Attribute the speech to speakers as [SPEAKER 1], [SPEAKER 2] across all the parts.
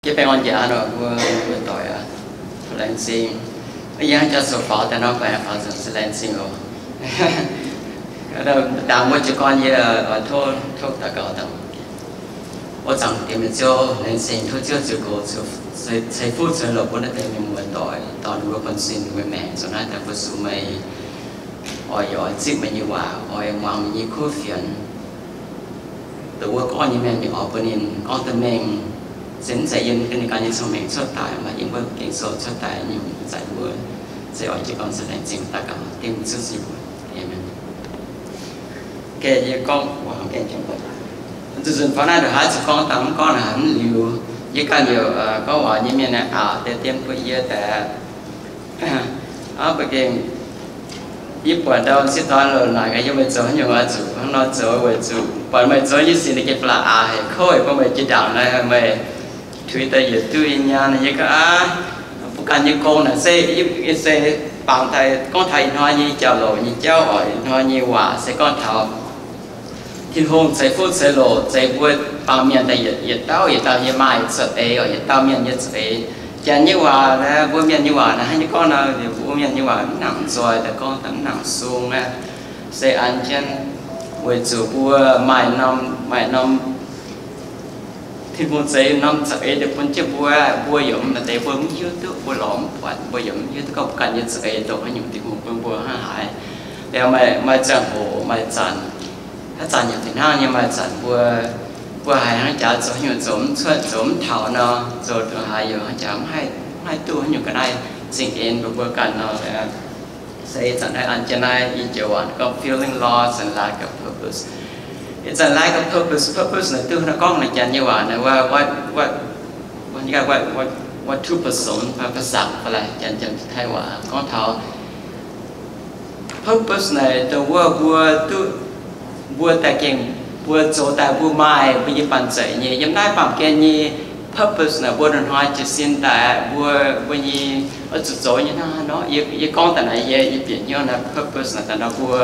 [SPEAKER 1] cái bên on giả rồi vừa tội à lên xin bây giờ cho số phỏแต่nó phải phỏ sẽ lên xin rồi đâu đào một chữ con như ở thôn ta gọi đâu我长点的就人生他就这个就谁负责了不能对你们ต่อยตอนรู้คนสิ่งไม่แม่ส่วนนั้นแต่ผู้สูงไม่อยจิตไม่ยิ่งว่ามองยิ่งคู่เฟียนตัวก็ยิ่งแม่ยิ่งออกเป็นยิ่งออกแต่แม่เส้นใจยิ่งเป็นการยิ่งสมัยชดตายมายิ่งว่าเก่งโซ่ชดตายยิ่งใจบัวใจอ่อนจีก่อนแสดงจริงตากรรมเต็มสุดสิบัวเห็นไหมแกยิ่งก้องว่าแกจังหวะtừ dần phá này được hai chục con là hắn liều với cả nhiều có hỏi như miền này để tiêm cái gì để bởi vì ít bữa đâu sẽ toàn rồi lại cái giống như chỗ nhiều ở chủ hắn nói chỗ về chủ bởi mấy chỗ như xin cái là hay khôi có mấy cái đạo này mấy twitter giờ tươi nha này với cả bukan như con là sẽ bằng thầy con thầy nói như chào lộ như cháu hỏi nói như quả sẽ con thảo thiên hồn sẽ phút sẽ lộ sẽ vui bao miền tại nhiệt tao như mai sợ ấy ở nhiệt tao miền nhiệt ấy chẳng như hòa là vui miền như hòa là hai đứa con nào thì vui miền như hòa nặng rồiแต่con tấm nặng xuống nè sẽ ăn chân vui chủ vui mai năm thiên hồn sẽ năm sợ ấy được phân chia vui giống là để vui như thứ vui lõm và vui giống như thứ có cần như sợ ấy tổ hay những tình huống vui hại để mai chẳng hồ mai chẳng他咱有挺好，你买咱不还还加做有种头呢，做的还有加还多有个来สิ่งเอง不กันเนาะ所以咱来安全来一九วันก็ feeling lost and lack of purpose it's a lack of purpose 呢ตัวนักกล้องในจันยี่ว่านะว่านี่ก็ว่าทุกผสมภาษาอะไรจันไทยว่าก็เท่า purpose ในตัวว่าตัวบัวแต่เก่งบัวโจแต่บัวไม้บัวยี่ปันใจเนี่ยยังได้ปั๊มแกนี่ purpose นะบัวดนหอยจะสิ้นแต่บัวยี่จุดโจยี่น่าเนาะยี่ก้อนแต่ไหนยี่เปลี่ยนเยอะนะ purpose นะแต่เราบัว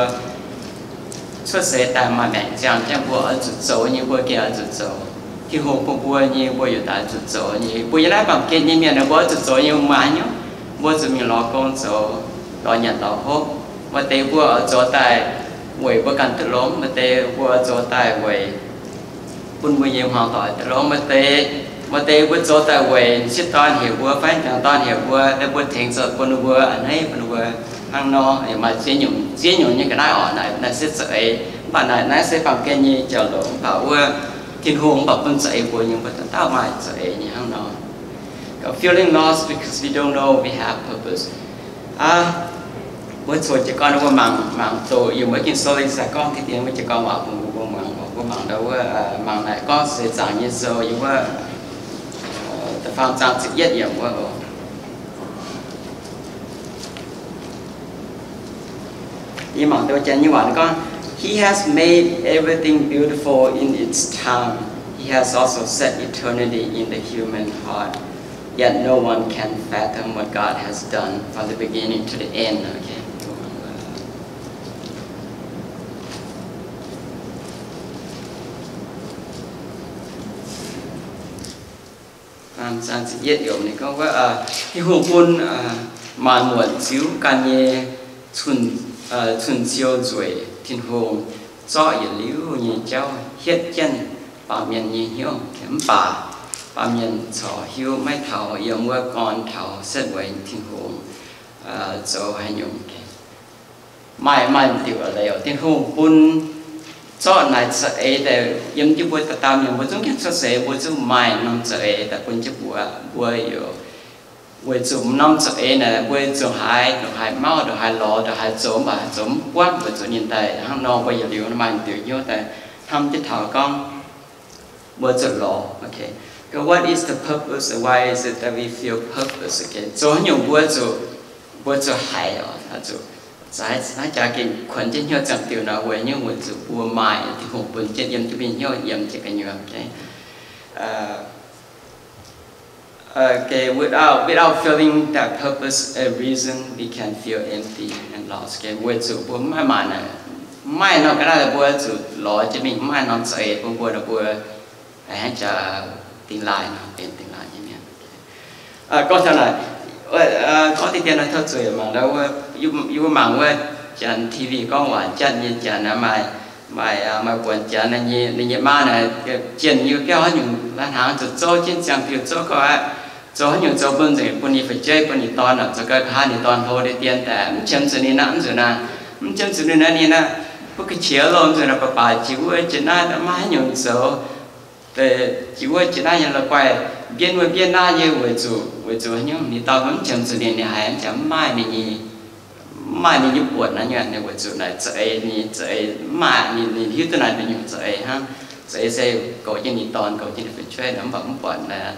[SPEAKER 1] ช่วยเสียแต่มาแบ่งจังบัวจุดโจยี่บัวแก่จุดโจที่หัวบัวยี่บัวอยู่แต่จุดโจยี่บัวยังได้ปั๊มแกนี่เนี่ยนะบัวจุดโจยี่มาเนาะบัวจะมีล้อก้อนโจล้อหยัดล้อหกบัวเตะบัวโจแต่quầy bữa canh tự lớn mà tê qua chỗ tài quầy bún bún nhiều hoàn toàn tự lớn mà tê bữa chỗ tài quầy xích toàn hiểu bữa phải chẳng toàn hiểu bữa để bữa thiền sợ bún bữa anh ấy bún bữa ăn no thì mà chế nhung như cái này ở này sẽ sợi bạn này sẽ bằng cái như chờ lộn bảo thiên hùng bảo bún sợi bữa nhưng mà tao mày sợi như ăn no feeling lost because we don't know we have purpose bữa rồi chỉ con nó mảng tổ yêu mấy cái sôi sẽ con thì tiếng mới chỉ con vào cùng mảng đâu mảng này con sẽ chẳng như rồi nhưng mà tập phạm trang sự nhất nhiều quá nhưng mảng đâu chẳng như vậy con he has made everything beautiful in its time he has also set eternity in the human heart yet no one can fathom what God has done from the beginning to the end okay sản xuất yết này có cái hồ bún màn muộn xíu can nhẹ chuồn chiêu rồi thiên hồ do yết liu nhẹ cháu hiết chân bà miền nhẹ hiếu kém bà miền trò hiếu mấy thảo yêu mưa con thảo xét với thiên hồ cho hay nhung mai tiểu ở đây thiên hồ bún cho này sẽ để yếm chú bữa tao nhưng bữa chúng cái sẽ bữa chúng mai năm sẽ để bữa chú bữa yêu bữa chúng năm sẽ này bữa chúng hai máu được hai lò được hai chỗ mà chỗ quát bữa chỗ nhìn tại hàng nọ bây giờ điều nó mai tiểu nhớ tại thăm cái thảo con bữa chỗ lò okay so what is the purpose why is it that we feel purpose okay chỗ nhiều bữa chỗ hai ở chỗ sai trả kinh khuẩn trên nhau chẳng tiểu nào về như một sự bùa mài thì hộp bún trên yếm cho bên nhau yếm chỉ cái nhựa okay without feeling that purpose a reason we can feel empty and lost okay với sự bùa mai này mai nó cái đó là bùa sự lo cho mình mai nó sẽ bùa là bùa hãy trả tiền lại nó tiền lại như vậy có sao này có thì tiền là thật sự mà đâu yêu mạng với chẳng TV có hoàn chẳng như chẳng là mày buồn chẳng là như mà này chuyện như cái những lần hàng cho trên chẳng thiếu cho có những cho bên gì bên này phải chơi bên này toàn là cho cái hai này toàn thôi để tiềnแต่chân sự này nặng rồi nè chân sự này nè có cái chiếu luôn rồi là bà chỉ với chuyện này đã mãi những số để chỉ với chuyện này là quay biên na như với chủ nhưng mình tao vẫn chân sự này hay chẳng mai này như buồn nó như này với chủ này chạy mà nhìn hiểu thế này thì những chạy ha chạy xe có những gì toàn có những phải chơi nó vẫn buồn là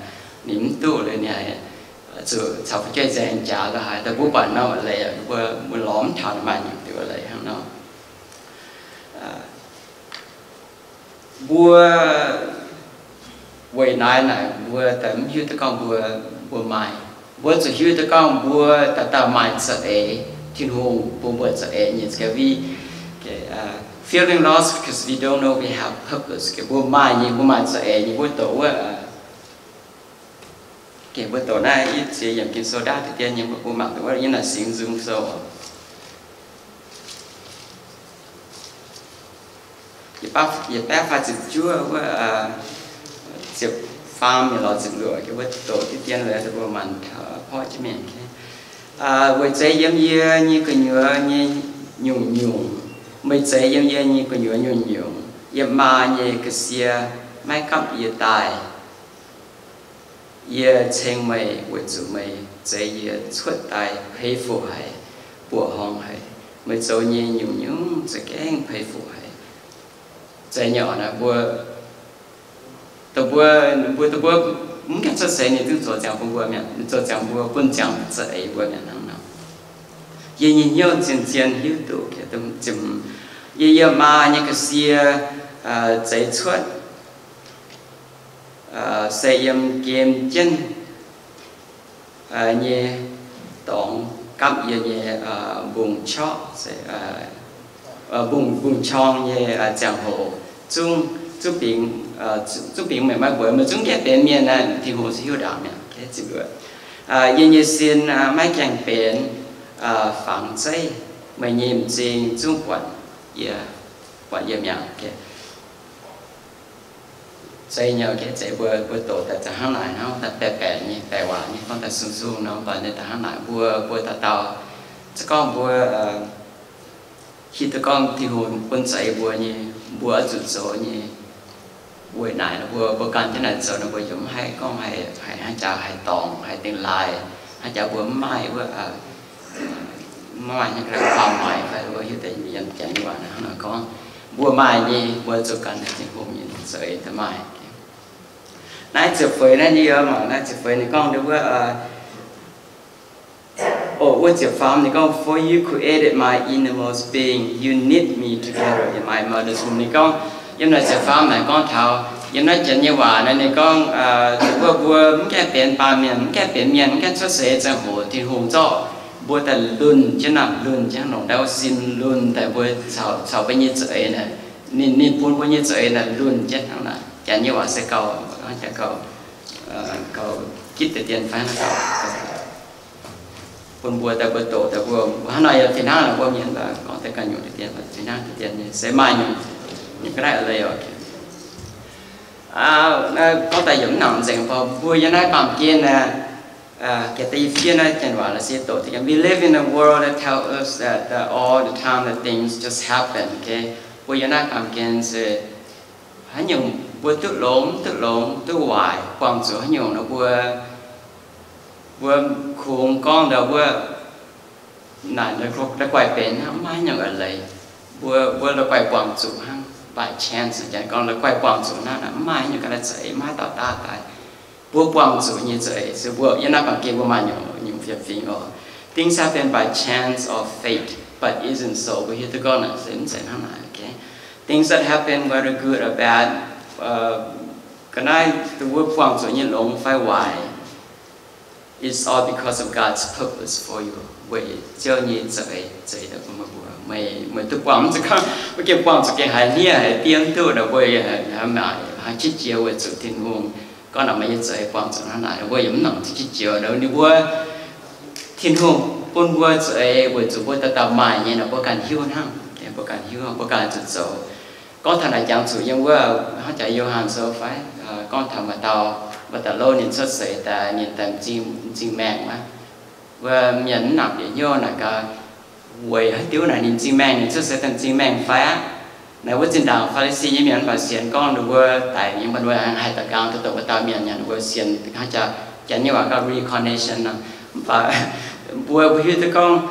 [SPEAKER 1] niệm tuเลยเนี่ยchủชาวช่วยแจงจ่าก็หายแต่ผู้ปั่นเนาะอะไรว่ามันล้อมฐานมาอยู่ตัวอะไรข้างนอกบัววัยนายไหนบัวแต่ไม่หิวตะกองบัวใหม่บัวจะหิวตะกองบัวแต่ตาใหม่จะที่หงบัวจะเนี่ยแค่วิfeeling lost because we don't know we have purpose แค่บัวใหม่เนี่ยบัวใหม่จะเนี่ยบัวโตว่าcái bữa tối nay ít sẽ giảm kim soda thì tiên nhưng mà cô mặc thì như là xỉn dung sâu cái bé pha chụp chúaว่าchụp farm thì lo chụp lửa cái bữa tối thì tiên là cái bữa mặnพ่อchứ mẹ cái bữa cháy giống như cái nhựa như nhung mấy cháy giống như cái nhựa nhung yếm mà như cái xe máy cắm yếm tài ye chênh mày với chủ mày dễ ye xuất tài phê phụ hay bùa hong hay mày cho ye nhung dễ kén phê phụ hay dễ nhỏ là bùa tao bùa muốn cái cho sẽ này tôi cho chẳng bùa mẹ cho chẳng bùa quân chẳng dễ bùa mẹ năng nào ye nhìn nhau chân hiếu tụ cái tâm chìm ye mà như cái xia dễ xuất xây kiếm chân như tổng cắm như vùng chó vùng tròn như chẳng hồ chung biển mày bữa mà chúng cái bên miền này thì hồ sẽ hiểu đạo nè cái gì bữa như xin mấy càng biển phẳng dây mày nhìn trên chung quận gì nhỉ xây nhờ cái chạy bữa tổ tại ta hàng lại nó ta bẻ như bẻ quả như con ta sung nó và nên ta hàng lại bữa ta tàu cho con bữa khi ta con thì hồn quân chạy bữa như bữa rụt số như bữa này là bữa cần thế này rồi nó bữa giống hay con hay chào hay tòng hay tiền lại hay chào bữa mai bữa mai những cái phòng ngoài phải bữa như thế nhận chạy như vậy nó con bữa mai như bữa cho cần thì hôm như sợi ta mai nãy chụp phơi này như mà nãy chụp phơi này con được what chụp farm này con for you created my innermost being you knit me together in my mother's womb này con giống là chụp farm này con thảo giống nói chuyện như vậy này con vừa cái biển ba miền cái xuất sẽ trong hồ thì hồ cho vừa tại luôn chứ nào luôn chứ nó đâu xin luôn tại vừa sau bao nhiêu trời này nên buôn bao nhiêu trời là luôn chứ nó là chẳng như vậy sẽ cầu chít từ tiền phán cầu buôn bùa tại bữa tổ tại bữa hắn nói thì nó là bữa miền và có thể cần nhiều tiền và thì nó tiền sẽ mai những cái này ở đây rồi có tài dụng nặng dành vào bùa cho nó cầm kia nè cái tay phía này chẳng phải là sẽ tổ thì we live in a world that tells us that all the time that things just happen okay bùa cho nó cầm kia sẽ hãy dùng bữa tức lộn tức hoài quan chỗ nhiều nó bữa khuôn con đâu bữa này nó quay bên không ai nhận ở lại bữa nó quay quan chỗ hăng by chance chẳng con nó quay quan chỗ nào là mai nhận cái là chạy mai tạo ta tại bữa quan chỗ như vậy thì bữa yên nào bằng kia bữa mai nhiều việc phim ở things happen by chance or fate but isn't so we here to go là sẽ nó này okay things that happen whether good or bad cái này từ bước quan trọng như lông phải hoài it's all because of God's purpose for you vậy cho như vậy đó mà mày tôi quan trọng cái quan trọng cái hai nia hai tiếng tu là vậy mà hai chích chiều về sự thiên hùng có nằm mấy giờ quan trọng nó lại vừa giống nằm thì chiều đâu đi vừa thiên hùng buôn vừa giờ vừa chủ vừa tao mài như là vừa cần hiu ha vừa cần hiu vừa cần chụp số có thằng này chẳng chủ nhưng vừa họ chạy vô hàng số phải con thằng mà tao lâu nhìn xuất sẽ ta nhìn tầm chim mèn mà và nhận nạp để vô là cái quầy hết tiêu này nhìn chim mèn nhìn xuất sẽ tầm chim mèn phá này với trên đảo Pharisee như miền và xiên con được vừa tại những bên vừa hai tờ cao từ từ tao miền nhận vừa xiên hai cha chẳng như là cái reincarnation và vừa hiểu từ con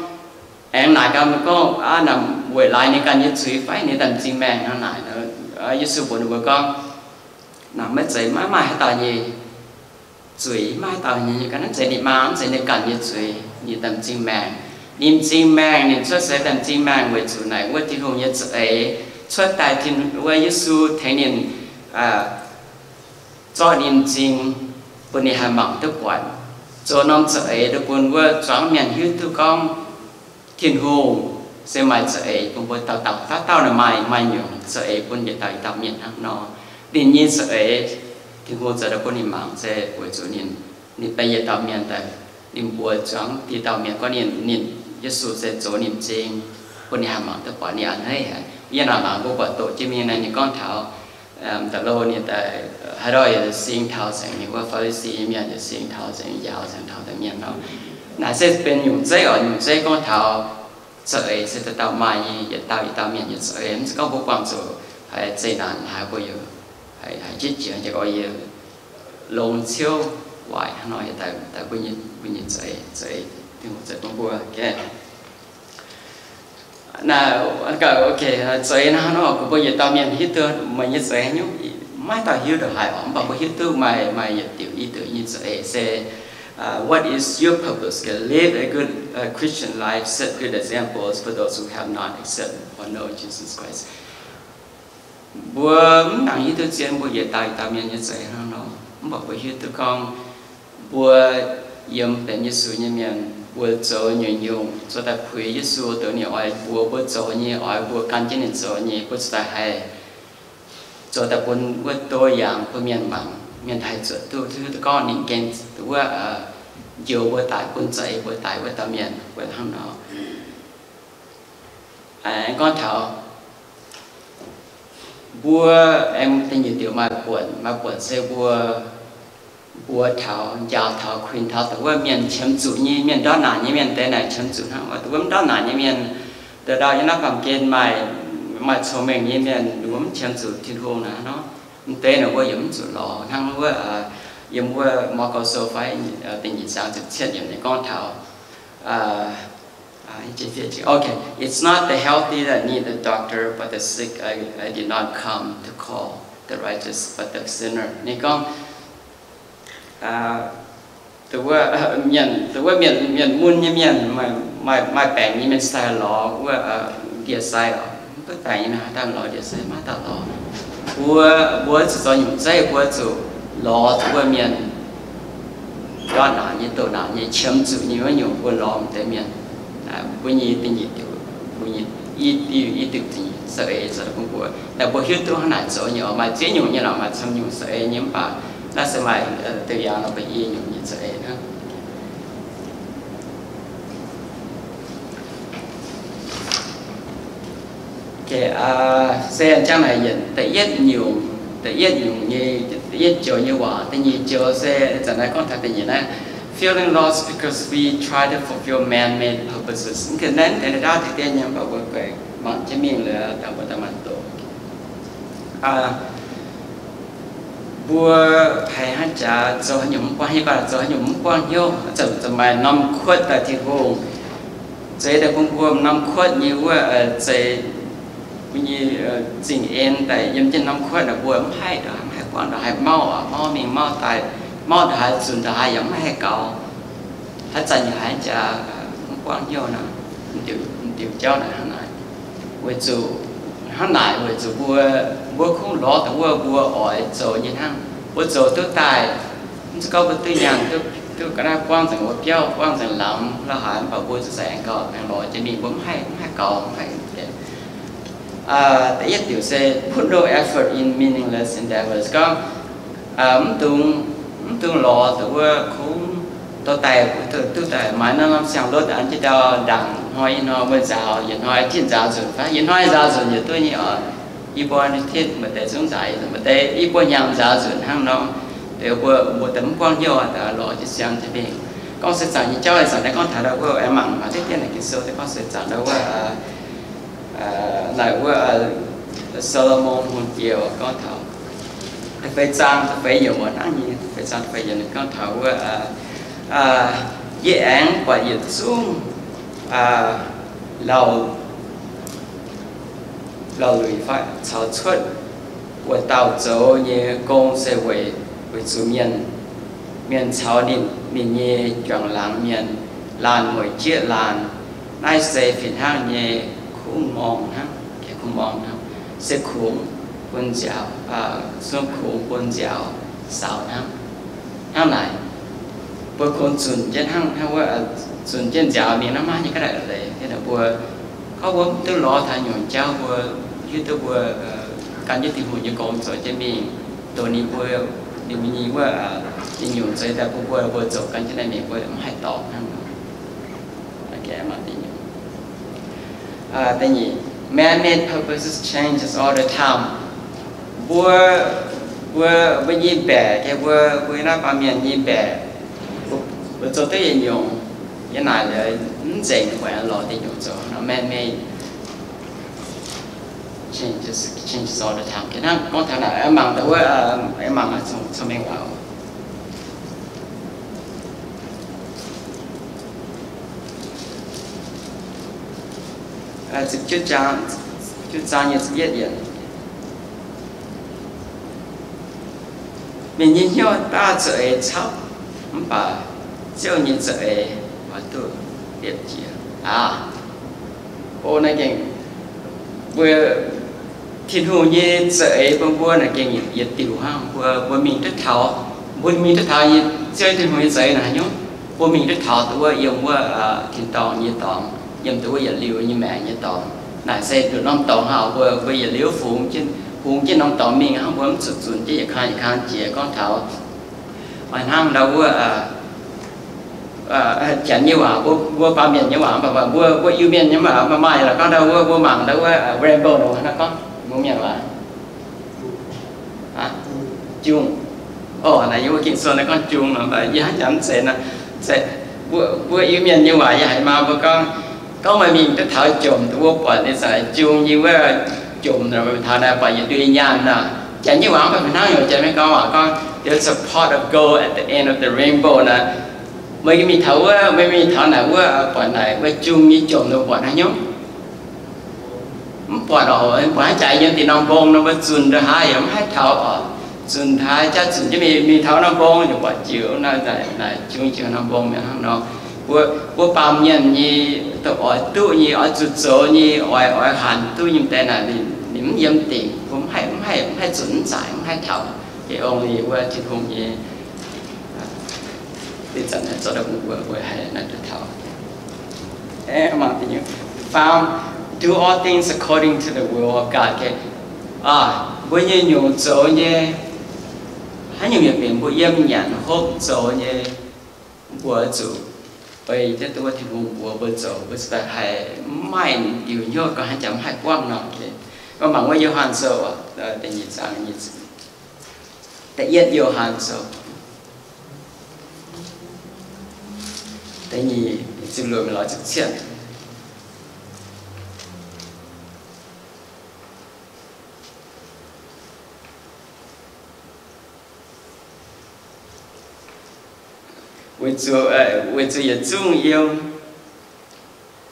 [SPEAKER 1] em lại cái con nằm quầy lại những cái như suy phải những tầm chim mèn nó lại nữa Giêsu buồn vừa con nằm mất giấy mãi mãi tao gì suy mãi tao như cái nó sẽ đi mám sẽ đi cần như suy như tầm chim mèn niệm chim mèn niệm xuất sẽ tầm chim mèn với chủ này với thiên hùng như vậy xuất tại thiên với Giêsu thấy niệm cho niệm chim bên này hàng mỏng tức quẩn cho năm sẽ được buồn với choáng miền hiếu tư con thiên hùng sẽ mai sẽ cùng với tao là mai nhiều sẽ bên địa tại tao miền nó tự nhiên sẽ thiên hùng sẽ được bên niệm mỏng sẽ với chủ niệm bây giờ tao miền tại niệm buồn choáng thì tao miền có niệm Giêsu sẽ cho niệm chim bên này hàng mỏng tức quẩn niệm ấy yên là mà cô tổ chức miền này những con thảo tại lâu như tại hai đôi sinh thảo sang những qua Pharisee miền thì sinh thảo sang giáo sang thảo tại miền đó là sẽ bên nhung dây con thảo sợi sẽ tạo mai như tạo miền như sợi em sẽ có vô quan sự hay dây nàn hay bao giờ hay chết chuyện chỉ có gì lồng chiêu hoài nói tại quy nhiên sợi thì một sợi con bùa ok nào ok sợi nó cũng bây giờ tao miền hít tư mà như sợi nhú mai tao hiểu được hài ổn bằng hít tư mày tiểu ý tự như sợi sẽ what is your purpose? Live a good Christian life, set good examples for those who have not accepted or know Jesus Christ. Bữa nặng hít tư chuyện bữa giờ tao miền như sợi nó bảo bữa hít tư con bữa yếm đến như sự như miền bữa chỗ nhiều cho ta quý Giêsu tới nhiều ai bữa chỗ như ai bữa căn chính chỗ như bữa ta hay cho ta bữa tôi dạng bữa miền bằng miền Thái chỗ tôi có những cái tôi nhiều bữa tại bữa chạy bữa tại bữa ta miền bữa thằng đó con thảo bữa em tin nhiều điều mà buồn sẽ bùa thảo giáo thảo khuyên thảo từว่า miền chấm chủ như miền đó là như miền tây này chấm chủ nào và từ đó là như miền từ đó như nó cầm kên mày số mình như miền đúng chấm chủ thiên hùng là nó tây làว่าgiống chủ lò thằngว่าgiốngว่าmà có số phải tình hình sao thực hiện những con thảo okay, it's not the healthy that need a doctor, but the sick I did not come to call the righteous, but the sinner. Này con từว่าmiền muôn như miền mà bèn như miền sai lòว่าđịa sai ở bất bèn như nào ta lò địa sai má ta lò bữa chỉ cho những giây bữa chủ lò từว่าmiền đó là như tổ nào như chấm chủ như nhiều bữa lò tới miền bữa như tình gì tiểu bữa như ít tiểu tình sợ cũng bữaแต่bữa hiếu tu hắn lại chỗ nhiều mà chế nhiều như nào mà chấm nhiều sợ nhiễm bà nó sẽ mày từ giờ nó bị nhiều như vậy nữa. Ok, xe trang này hiện tại rất nhiều như rất nhiều như quả, tại vì chiều xe chẳng lẽ con thật tại vì này feeling lost because we try to fulfill man-made purposes. Cái nên để ra thì tiền nhắm vào cái món chế miệng là tạo một tấm ảnh tổ. bùa phải hát trả cho những quan hệ và cho những quan hiệu chẳng bài năm khuất tại thiên hùng chế được công bùa năm khuất nhưว่าchế như trình em tại yếm trên năm khuất là bùa hai đó hai quan đó hai mau mình mau tại mau đã hai chuẩn đã hai giống hai cầu hát trả như hai trả quan hiệu nào điều cho này hắn này với chủ hắn lại với chủ bùa không lo tại bùa ỏi chỗ như thằng bữa giờ tôi tài nó có một tư nhàn tôi cái này quang rằng một kéo quang rằng lắm là hỏi bảo bữa sẽ có hàng loại cho mình cũng hay còn hay the yet you say put no effort in meaningless endeavors có tung tương lò từ cũng tôi tài tôi tài máy nó làm sang đốt anh chỉ đào đằng hoa nó bây giờ hiện hoa thiên giáo rồi phát hiện hoa giáo rồi thì tôi nhớ ít bao nhiêu thiết mà để xuống giải mà để ít bao nhiêu giáo rồi hàng nó để bộ tấm quang nhiều là lò chỉ sang thế này con sẽ giải như cháu này giải này con thả đâu có em mặn mà thế này cái số thì con sẽ giải đâu có lại có Solomon hôn chiều con thảo phải trang phải nhiều món ăn gì phải trang phải nhiều con thảo dự án và dự xuống lầu lùi phải sản xuất của tàu dấu như công sẽ về chủ miền sau miền như chọn làng miền làn mỗi chiếc làn nay sẽ phiền hàng như khung mong ha cái khung mong ha sẽ khung quân giáo xuống khung quân giáo sáu năm hàng này bữa con chuẩn trên hàng hayว่าchuẩn trên giáo miền Nam như cái này là thế là bữaเขาว่าตัวล้อทางหยวนเจ้าว่ายึดตัวการยึดที่หุ่นยึดกองสวยจะมีตัวนี้ว่าเดี๋ยวมีว่าที่หยวนสวยแต่พวกว่าจบกันจะได้มีว่าไม่ให้ตอบนะแกมาที่หยวนแต่นี่ man-made purposes changes all the time ว่ายี่แปดแค่ว่าหน้าปลาเมียนยี่แปดว่าจบได้ยังหยวนยังไงเลย整回来老的有做，然后 man-made changes all the time。那我睇嚟一望到一望啊，從邊話？就講也是一樣。明年要大做嘅炒，唔把少年做嘅話都。đẹp gì ô này cái vừa thiên hồ như sợi bông là cái nhiệt tiểu ha vừa mình rất thảo như chơi thiên hồ như sợi này nhá vừa mình rất thảo tôi dùng vừa thiên tòng như tòng dùng tôi vừa liều như mẹ như tòng này xây được năm tòng hào vừa giờ liều phụng trên năm tòng mình không vừa sụt chứ khăn chỉ con thảo hoàn hang đâu chẳng như vậy, vua ba miền như vậy, và vua yêu miền như vậy, mà mai là con đâu vua mảng đâu rainbow đâu nó có, vua miền là, chuông, này vua kiện xuân nó con chuông mà giá chẳng sẽ vua yêu miền như vậy, vậy mà vua con mà mình cứ thảo chùm, vua bỏ để xài chuông như vậy chùm rồi thảo này bỏ những tuy nhiên nè, chẳng như vậy mà mình nói rồi, chẳng mấy con there's a pot of gold at the end of the rainbow nè. Mấy mình thấu nào quả này với chung như chồng đâu quả này nhóc quả đó quả chạy nhưng thì nông bông nó với dùn ra hai ấm hai thấu ở dùn hai chắc dùn chứ mình thấu nông bông thì quả chiều nó này chung chiều nông bông mình không nó của bao nhân như tôi ở tu như ở chuột số như ở hàn tu như thế này thì điểm yếm tiền cũng hay dùn giải cũng hay thấu thì ông thì qua chỉ không gì thì chẳng hạn cho được một buổi hay là được thảo mà thì như found do all things according to the will of God cái với như nhiều chỗ như hay nhiều việc biển của yếm nhận hốt chỗ như của chủ bởi thế tôi thì vùng của bờ chỗ với sự hay mai điều nhớ có hai chấm hai quang nào thế có bằng với Johann sâu để nhìn sang như để yết Johann sâu tại vì sự lừa mình nói trực diện为主也重要，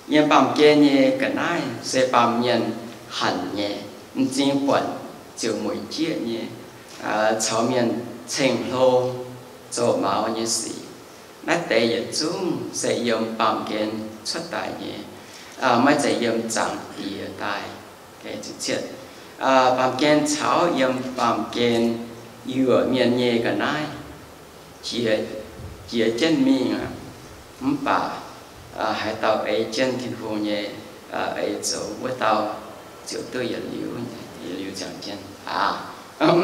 [SPEAKER 1] 因帮给你个奶，是帮人喊你，你真管就没接你，炒面青楼做毛你事。nát tệ giờ chúng sẽ dùng bằng kiến xuất tài nhé mới sẽ dùng chẳng địa tài cái chữ chết bằng kiến cháu dùng bằng kiến dựa miền nhẹ cả nai chia chân mình bà hai tàu ấy chân thiên hồ nhẹ ấy chỗ với tàu chịu tôi giờ liu chẳng chân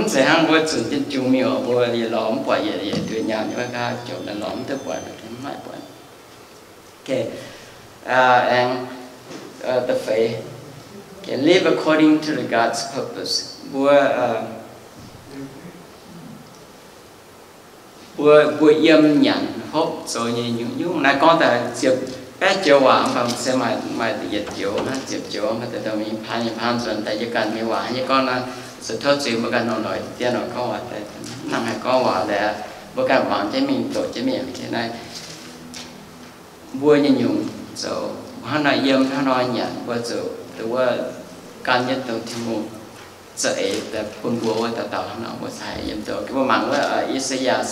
[SPEAKER 1] sẽ hăng bữa chuẩn trên chung miêu bữa đi lõm quả gì tụi nhau nhưng mà cái chỗ là lõm tới quả là cái mai quả. Okay, and the faith can live according to the God's purpose. Bữa yếm nhận hốt rồi những này con ta chụp bé chiều hòa và sẽ mày tự chiều nó chụp chiều mà tự động mình phán chuẩn tại cái cần cái hòa như con là sự thoát chuyện bữa cần nói tiền nó có hòa tại năng hay có hòa để bữa cần bằng cái mình tổ cái miệng thế này bữa như nhung rồi hắn nói yếm hắn nói nhận bữa rồi từ bữa can nhất từ thiên môn dậyแต่คนบัวว่าต่อๆเนาะบ่ใส่ยามตัวก็บ่มังว่าอิสยาห์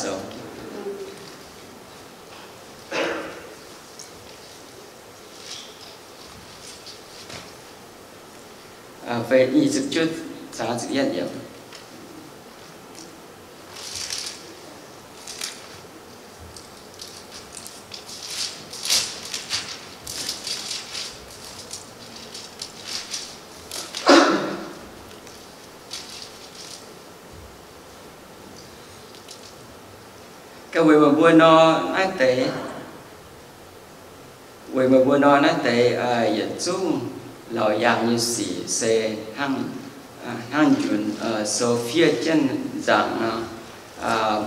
[SPEAKER 1] về 20 chút 31 điểm. Cái vị mà bua no nói tế vị mà bua no nói tế dịch chung lò dạng như sĩ xe hăng chuẩn số phía chân dạng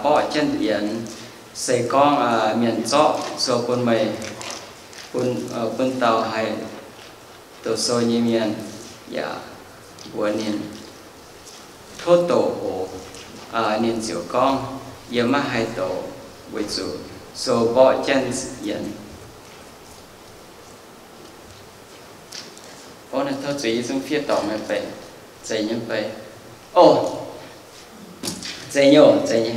[SPEAKER 1] bỏ chân yến xe con miền chọ số quân mày quân tàu hay tổ số như miền dạ bùa niên thốt tổ hồ niên diệu con giờ mà hai tổ với chủ số bỏ chân yến có nên thôi chỉ xuống phía tàu mà về dây như vậy dây nhổ dây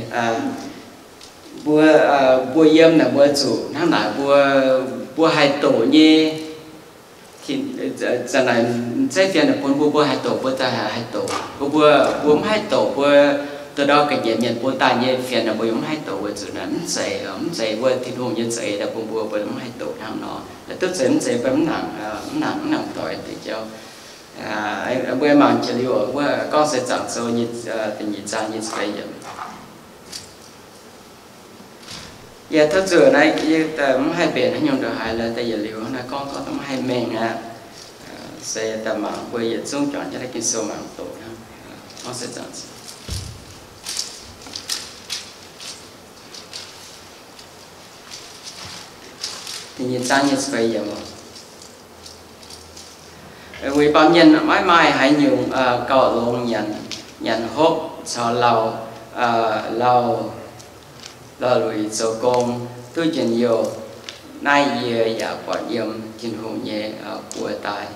[SPEAKER 1] bua yếm là bua chủ nó là bua hai tổ như thì giờ này dây tiền là bua hai tổ bua ta hai tổ bua hai tổ bua từ đó cái diện nhận bua ta như phiền là bua hai tổ bua chủ nó dây bua thì hùng như dây là bua hai tổ thằng nó là tức dây bấm nặng tội thì cho bữa mà chỉ liệu bữa con sẽ chẳng số như tình nhị cha như vậy giờ thật sự này như tầm hai bên nó nhung được hai lần tại giờ liệu là con có tầm hai mình sẽ tầm mạng bây giờ xuống chọn cho nó cái số mạng tổ con sẽ chẳng thì nhị cha như vậy giờ mà vì bao nhiêu mãi hãy dùng cầu luôn nhận hốt cho lâu lùi cho con tôi chuyện nhiều nay giờ và quả yếm trên hồ nhẹ của tài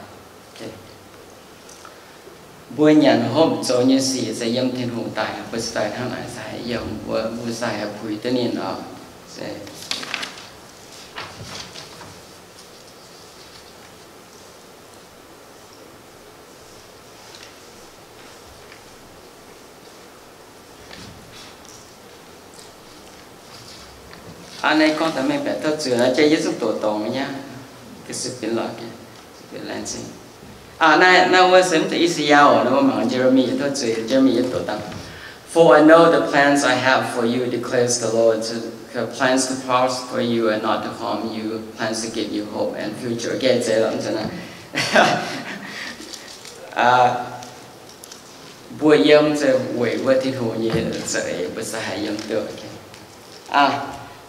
[SPEAKER 1] buổi nhận hốt cho như sĩ sẽ yếm trên hồ tài buổi tài thằng này sẽ yếm buổi tài bùi tên niên đó sẽ anh ấy con tầm mình phải thật sự là chơi giúp tổ tông nhá cái sự biến loại cái sự biến lan sinh này vừa xem thấy Isaiah nó mà Jeremy thật sự Jeremy tổ tông For I know the plans I have for you declares the Lord plans to prosper you and not to harm you plans to give you hope and future cái dễ lắm cho nên buổi yếm sẽ buổi thì hồ như sẽ buổi sáng yếm được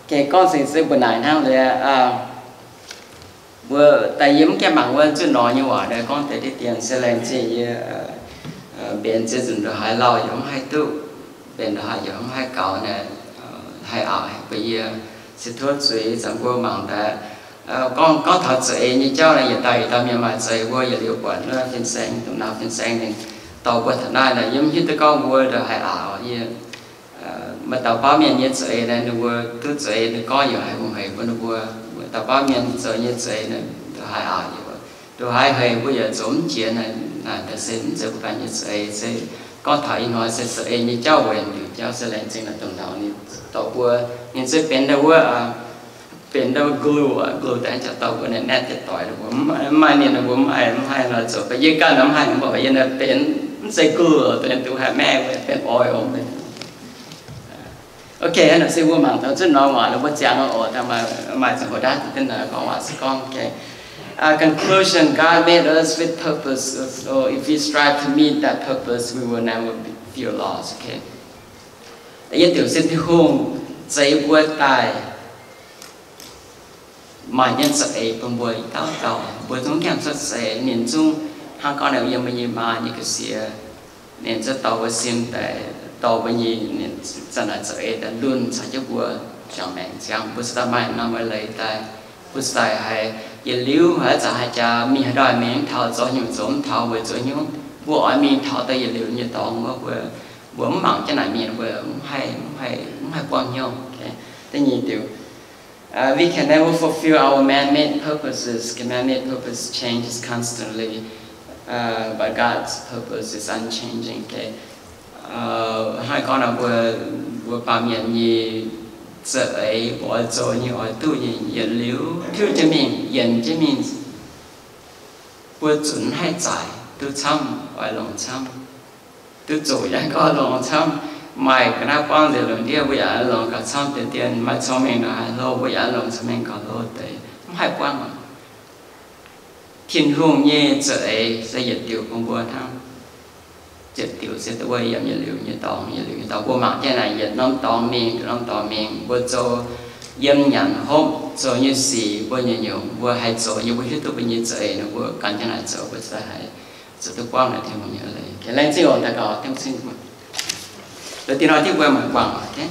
[SPEAKER 1] cái con sẽ bữa này nào là vừa tại yếm cái bằng vừa chưa nói như vậy đấy con thấy cái tiền sẽ làm gì bên sẽ dùng được hai lò giống hai tụ bên đó hai giống hai cậu này hai ở bây giờ sẽ thốt suy chẳng qua bằng đã con có thật sự như cháu này hiện tại tao miền mà sẽ qua giờ liệu quản nó phiên sáng tụi nào phiên sáng thì tàu qua thật này là giống như tôi con vừa được hai ở như mà tàu bao miền như vậy này nó vừa cứ vậy nó có nhiều hai vùng hệ nó vừa tàu bao miền rồi như vậy này hai ở như vậy rồi hai hệ bây giờ giống chuyện này là ta sẽ sẽ phải như vậy sẽ có thể nói sẽ như cháu về thì cháu sẽ lên trên là tuần đầu này tàu vừa nhưng sẽ bên đâu bên đâu glue tại cho tàu vừa này nét thì tỏi được mai này là vừa mai là chỗ bây giờ cả năm hai nó bảo bây giờ là bên say cool then to have me with oil okay anh sẽ vô mạng tao rất nói ngoài nó bất chán ở thằng mà chẳng có đá thì tên là con sẽ con okay. Conclusion: God made us with purpose. So if we strive to meet that purpose, we will never feel lost. Okay. Tại vì tiểu sinh thì hùng giấy bùa tài mà nhân sự ấy bằng bùi tao bùi chúng kèm xuất sẽ miền trung hàng con nào yêu mình mà như cái gì nên rất tàu với sim tại tàu với gì nên chân là sự ấy đã luôn sản xuất bùa chẳng mẹ chẳng bùa sa mai năm mới lấy tại bùa sa hay yên lưu hay giả hay cha mi hay đòi miếng thảo cho nhiều giống thảo với cho nhiều bùa ở miếng thảo tới yên lưu như tàu mà bùa mỏng cái này miếng bùa hay quan nhau thế nhìn tiểu we can never fulfill our man-made purposes. Man-made purpose changes constantly, but God's purpose is unchanging. Okay. Hai con nào vừa phạm nhận gì sợ ấy bỏ rồi như ở tu gì nhận liễu thứ cho mình vừa chuẩn hay giải tu chăm ở lòng chăm tu rồi anh có lòng chăm mày cái nào quan thì lần kia bây giờ lòng cả chăm tiền mà cho mình là lâu bây giờ lòng cho mình còn lâu đấy không hay quan mà thiên hùng như vậy sẽ diệt tiêu công vua thăng diệt tiêu sẽ tôi bây giờ như tàu vua mặc cái này diệt non tàu miền vua cho dân nhận hôm cho như gì vua nhiều vua hay cho như vua hết tôi bây giờ vậy nó vua cần cái này cho vua sẽ hay cho tôi quan này thiên hùng như vậy cái này chỉ còn ta có thêm xin đầu tiên nói tiếp qua mặt bằng, okay?